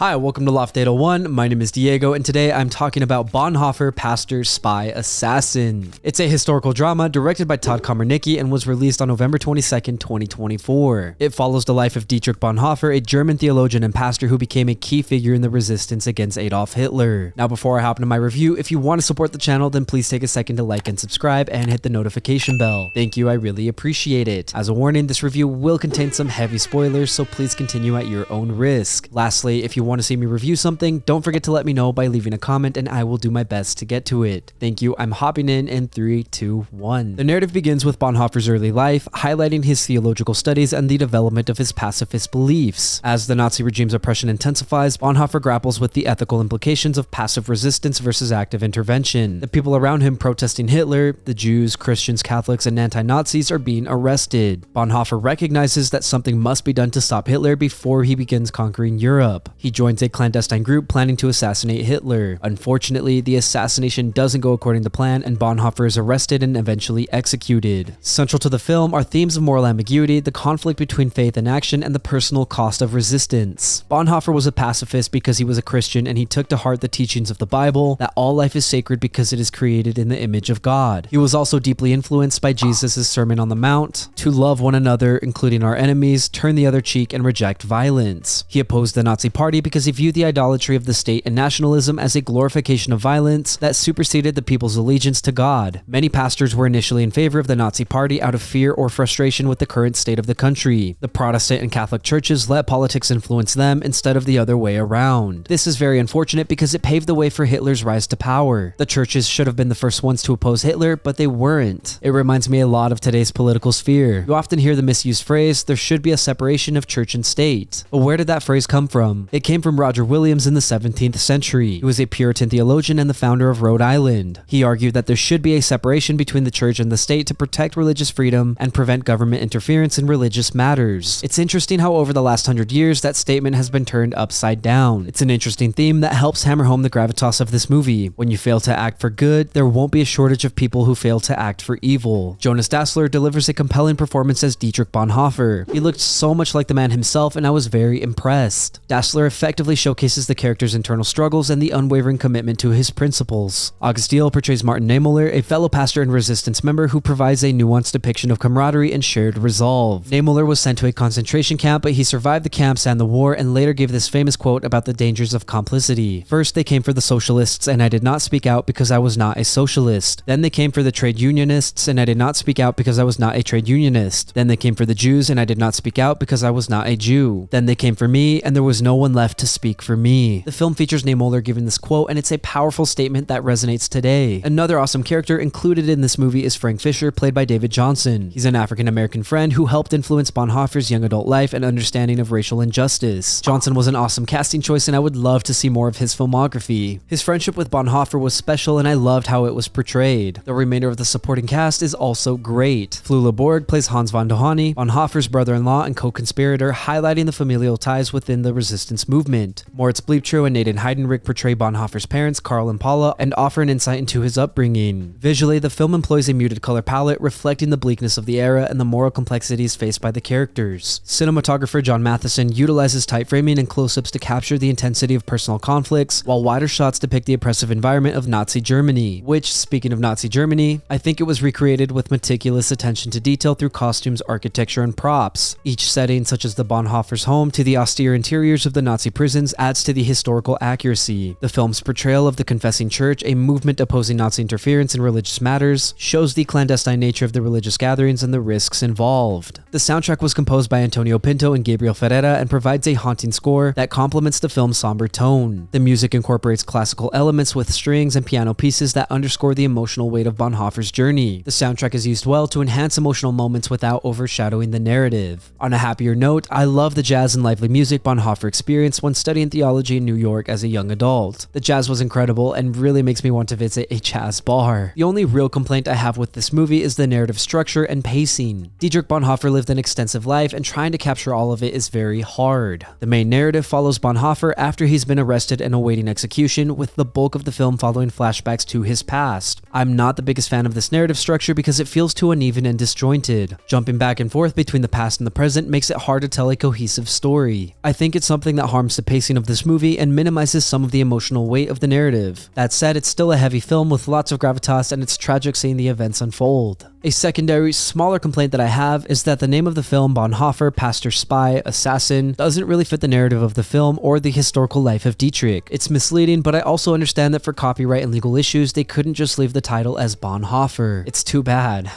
Hi, welcome to Loft 801. My name is Diego, and today I'm talking about Bonhoeffer, Pastor, Spy, Assassin. It's a historical drama directed by Todd Komarnicki and was released on November 22nd, 2024. It follows the life of Dietrich Bonhoeffer, a German theologian and pastor who became a key figure in the resistance against Adolf Hitler. Now, before I hop into my review, if you want to support the channel, then please take a second to like and subscribe and hit the notification bell. Thank you, I really appreciate it. As a warning, this review will contain some heavy spoilers, so please continue at your own risk. Lastly, if you want to see me review something, don't forget to let me know by leaving a comment and I will do my best to get to it. Thank you. I'm hopping in 3, 2, 1. The narrative begins with Bonhoeffer's early life, highlighting his theological studies and the development of his pacifist beliefs. As the Nazi regime's oppression intensifies, Bonhoeffer grapples with the ethical implications of passive resistance versus active intervention. The people around him protesting Hitler, the Jews, Christians, Catholics, and anti-Nazis are being arrested. Bonhoeffer recognizes that something must be done to stop Hitler before he begins conquering Europe. He joins a clandestine group planning to assassinate Hitler. Unfortunately, the assassination doesn't go according to plan and Bonhoeffer is arrested and eventually executed. Central to the film are themes of moral ambiguity, the conflict between faith and action, and the personal cost of resistance. Bonhoeffer was a pacifist because he was a Christian and he took to heart the teachings of the Bible, that all life is sacred because it is created in the image of God. He was also deeply influenced by Jesus' Sermon on the Mount, to love one another, including our enemies, turn the other cheek, and reject violence. He opposed the Nazi Party because he viewed the idolatry of the state and nationalism as a glorification of violence that superseded the people's allegiance to God. Many pastors were initially in favor of the Nazi Party out of fear or frustration with the current state of the country. The Protestant and Catholic churches let politics influence them instead of the other way around. This is very unfortunate because it paved the way for Hitler's rise to power. The churches should have been the first ones to oppose Hitler, but they weren't. It reminds me a lot of today's political sphere. You often hear the misused phrase, there should be a separation of church and state. But where did that phrase come from? It came from Roger Williams in the 17th century. He was a Puritan theologian and the founder of Rhode Island. He argued that there should be a separation between the church and the state to protect religious freedom and prevent government interference in religious matters. It's interesting how over the last 100 years that statement has been turned upside down. It's an interesting theme that helps hammer home the gravitas of this movie. When you fail to act for good, there won't be a shortage of people who fail to act for evil. Jonas Dassler delivers a compelling performance as Dietrich Bonhoeffer. He looked so much like the man himself and I was very impressed. Dassler effectively showcases the character's internal struggles and the unwavering commitment to his principles. Diehl portrays Martin Niemöller, a fellow pastor and resistance member who provides a nuanced depiction of camaraderie and shared resolve. Niemöller was sent to a concentration camp, but he survived the camps and the war and later gave this famous quote about the dangers of complicity. First, they came for the socialists and I did not speak out because I was not a socialist. Then they came for the trade unionists and I did not speak out because I was not a trade unionist. Then they came for the Jews and I did not speak out because I was not a Jew. Then they came for me and there was no one left to speak for me. The film features Niemöller giving this quote and it's a powerful statement that resonates today. Another awesome character included in this movie is Frank Fisher, played by David Jonsson. He's an African-American friend who helped influence Bonhoeffer's young adult life and understanding of racial injustice. Jonsson was an awesome casting choice and I would love to see more of his filmography. His friendship with Bonhoeffer was special and I loved how it was portrayed. The remainder of the supporting cast is also great. Flula Borg plays Hans von Dohany, Bonhoeffer's brother-in-law and co-conspirator, highlighting the familial ties within the resistance movement. Moritz Bleibtreu and Nathan Heidenreich portray Bonhoeffer's parents, Karl and Paula, and offer an insight into his upbringing. Visually, the film employs a muted color palette reflecting the bleakness of the era and the moral complexities faced by the characters. Cinematographer John Matheson utilizes tight framing and close-ups to capture the intensity of personal conflicts, while wider shots depict the oppressive environment of Nazi Germany, which, speaking of Nazi Germany, I think it was recreated with meticulous attention to detail through costumes, architecture, and props. Each setting, such as the Bonhoeffer's home to the austere interiors of the Nazi prisons, adds to the historical accuracy. The film's portrayal of the Confessing Church, a movement opposing Nazi interference in religious matters, shows the clandestine nature of the religious gatherings and the risks involved. The soundtrack was composed by Antonio Pinto and Gabriel Ferreira and provides a haunting score that complements the film's somber tone. The music incorporates classical elements with strings and piano pieces that underscore the emotional weight of Bonhoeffer's journey. The soundtrack is used well to enhance emotional moments without overshadowing the narrative. On a happier note, I love the jazz and lively music Bonhoeffer experienced when studying theology in New York as a young adult. The jazz was incredible and really makes me want to visit a jazz bar. The only real complaint I have with this movie is the narrative structure and pacing. Dietrich Bonhoeffer lived an extensive life and trying to capture all of it is very hard. The main narrative follows Bonhoeffer after he's been arrested and awaiting execution, with the bulk of the film following flashbacks to his past. I'm not the biggest fan of this narrative structure because it feels too uneven and disjointed. Jumping back and forth between the past and the present makes it hard to tell a cohesive story. I think it's something that harms improves the pacing of this movie and minimizes some of the emotional weight of the narrative. That said, it's still a heavy film with lots of gravitas, and it's tragic seeing the events unfold. A secondary, smaller complaint that I have is that the name of the film, Bonhoeffer, Pastor, Spy, Assassin, doesn't really fit the narrative of the film or the historical life of Dietrich. It's misleading, but I also understand that for copyright and legal issues, they couldn't just leave the title as Bonhoeffer. It's too bad.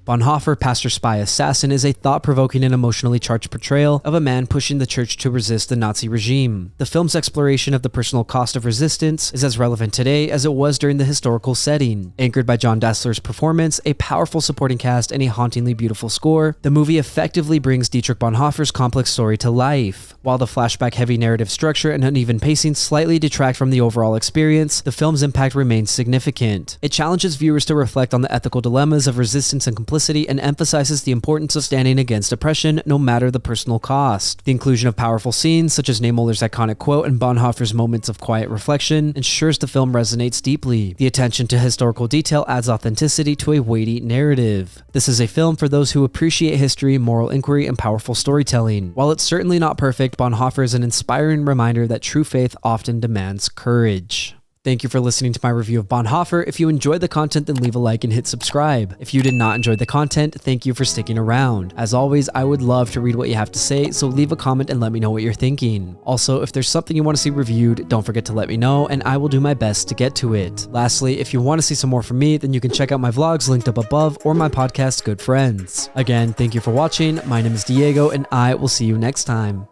Bonhoeffer, Pastor, Spy, Assassin is a thought-provoking and emotionally charged portrayal of a man pushing the church to resist the Nazi regime. The film's exploration of the personal cost of resistance is as relevant today as it was during the historical setting. Anchored by Dassler's performance, a powerful supporting cast, and a hauntingly beautiful score, the movie effectively brings Dietrich Bonhoeffer's complex story to life. While the flashback-heavy narrative structure and uneven pacing slightly detract from the overall experience, the film's impact remains significant. It challenges viewers to reflect on the ethical dilemmas of resistance and complicity, and emphasizes the importance of standing against oppression no matter the personal cost. The inclusion of powerful scenes such as Niemöller's iconic quote and Bonhoeffer's moments of quiet reflection ensures the film resonates deeply. The attention to historical detail adds authenticity to a weighty narrative. This is a film for those who appreciate history, moral inquiry, and powerful storytelling. While it's certainly not perfect, Bonhoeffer is an inspiring reminder that true faith often demands courage. Thank you for listening to my review of Bonhoeffer. If you enjoyed the content, then leave a like and hit subscribe. If you did not enjoy the content, thank you for sticking around. As always, I would love to read what you have to say, so leave a comment and let me know what you're thinking. Also, if there's something you want to see reviewed, don't forget to let me know, and I will do my best to get to it. Lastly, if you want to see some more from me, then you can check out my vlogs linked up above or my podcast, Good Friends. Again, thank you for watching. My name is Diego, and I will see you next time.